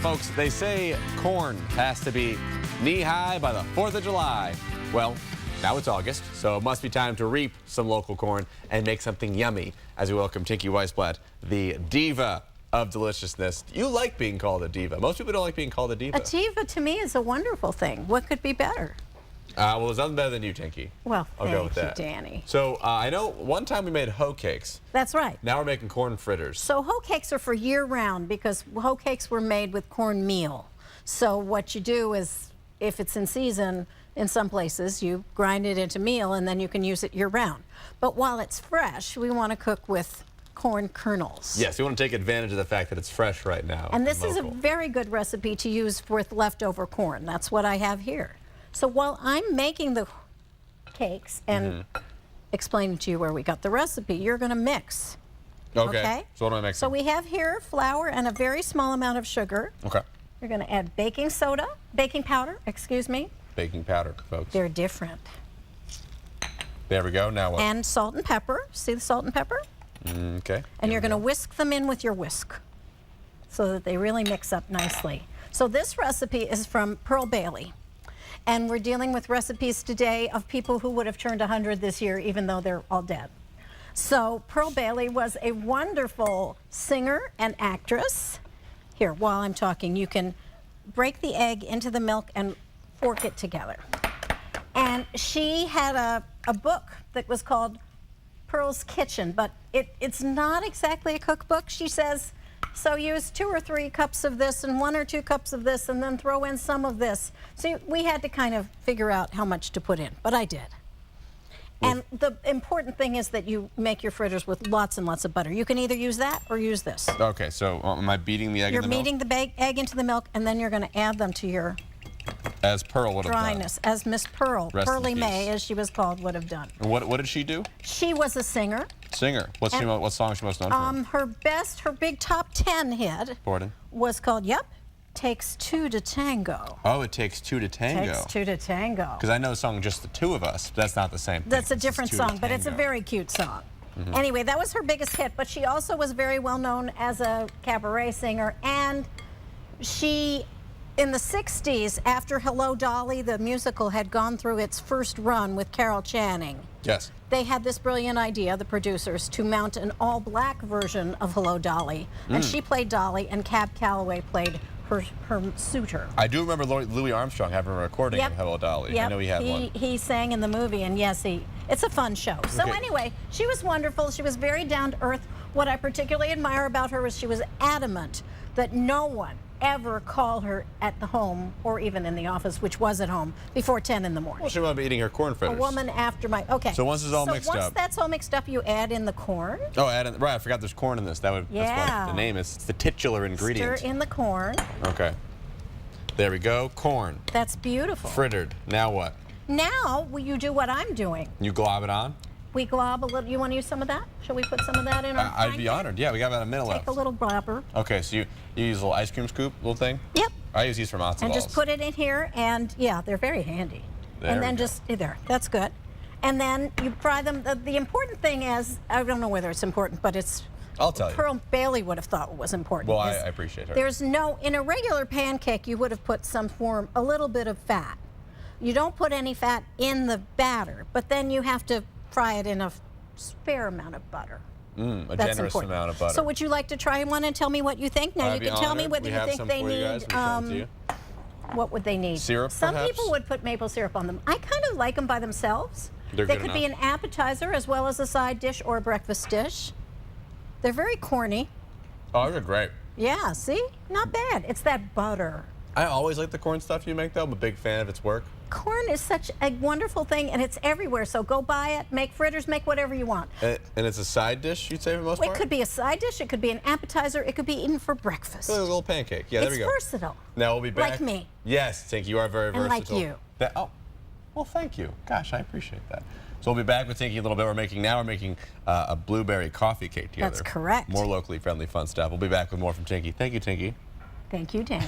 Folks, they say corn has to be knee-high by the 4th of July. Well, now it's August, so it must be time to reap some local corn and make something yummy as we welcome Tinky Weisblat, the diva of deliciousness. You like being called a diva. Most people don't like being called a diva. A diva to me is a wonderful thing. What could be better? Well, there's nothing better than you, Tinky. Well, I'll go with that. Danny. So I know one time we made hoe cakes. That's right. Now we're making corn fritters. So hoe cakes are for year-round because hoe cakes were made with cornmeal. So what you do is, if it's in season, in some places, you grind it into meal and then you can use it year-round. But while it's fresh, we want to cook with corn kernels. Yes, we want to take advantage of the fact that it's fresh right now. And this is a very good recipe to use with leftover corn. That's what I have here. So while I'm making the cakes and explaining to you where we got the recipe, you're going to mix. Okay. So what am I mixing? So we have here flour and a very small amount of sugar. Okay. You're going to add baking powder, excuse me. Baking powder, folks. They're different. There we go. Now what? And salt and pepper. See the salt and pepper? Okay. And you're going to whisk them in with your whisk so that they really mix up nicely. So this recipe is from Pearly. And we're dealing with recipes today of people who would have turned 100 this year, even though they're all dead. So Pearly was a wonderful singer and actress. Here, while I'm talking, you can break the egg into the milk and fork it together. And she had a book that was called Pearl's Kitchen, but it's not exactly a cookbook. She says, so use 2 or 3 cups of this and 1 or 2 cups of this and then throw in some of this. So we had to kind of figure out how much to put in, but I did. And the important thing is that you make your fritters with lots and lots of butter. You can either use that or use this. Okay, so am I beating the egg in the milk? You're beating the egg into the milk, and then you're going to add them to your as Pearl would have dryness, done. as Miss Pearl, Pearly May, as she was called, would have done. And what did she do? She was a singer. Singer. What song is she most known for? Her big top 10 hit was called, Takes 2 to Tango. Oh, it takes 2 to tango. Takes 2 to tango. Because I know the song Just the Two of Us, but that's not the same thing. That's a different song, but it's a very cute song. Anyway, that was her biggest hit, but she also was very well known as a cabaret singer, and she, in the 60s, after Hello, Dolly, the musical had gone through its first run with Carol Channing. Yes. They had this brilliant idea, the producers, to mount an all-black version of Hello, Dolly, and she played Dolly, and Cab Calloway played her suitor. I do remember Louis Armstrong having a recording of Hello, Dolly. I know he had one. He sang in the movie, and yes, it's a fun show. So anyway, she was wonderful. She was very down to earth. What I particularly admire about her was she was adamant that no one ever call her at the home or even in the office, which was at home, before 10 in the morning. Well, she might be eating her corn fritters. A woman after my, So once it's all mixed up. So once that's all mixed up, you add in the corn. Oh, right, I forgot there's corn in this. That's what the name is. It's the titular ingredient. Stir in the corn. Okay. There we go, corn. That's beautiful. Frittered. Now what? Now you do what I'm doing. You glob it on? We glob a little. You want to use some of that? Shall we put some of that in our I'd be honored. Yeah, we got about a minute left. Take a little blobber. Okay, so you use a little ice cream scoop, little thing? Yep. I use these for matzo balls. And just put it in here, and yeah, they're very handy. And then just, there, that's good. And then you fry them. The important thing is, I don't know whether it's important, but it's, I'll tell you. Pearl Bailey would have thought it was important. Well, I appreciate her. There's no, in a regular pancake, you would have put a little bit of fat. You don't put any fat in the batter, but then you have to fry it in a fair amount of butter. A generous amount of butter. So would you like to try one and tell me what you think? Now you can tell me whether you think they need, what would they need? Syrup, Some people would put maple syrup on them. I kind of like them by themselves. They could be an appetizer as well as a side dish or a breakfast dish. They're very corny. Oh, they're great. Yeah, see? Not bad. It's that butter. I always like the corn stuff you make, though. I'm a big fan of its work. Corn is such a wonderful thing, and it's everywhere, so go buy it, make fritters, make whatever you want. And it's a side dish, you'd say, for the most part? It could be a side dish, it could be an appetizer, it could be eaten for breakfast. So a little pancake. Yeah, there we go. It's versatile. Now we'll be back. Like me. Yes, Tinky, you are very versatile. And like you. Well, thank you. Gosh, I appreciate that. So we'll be back with Tinky a little bit. We're making a blueberry coffee cake together. That's correct. More locally friendly, fun stuff. We'll be back with more from Tinky. Thank you, Tinky. Thank you, Dan.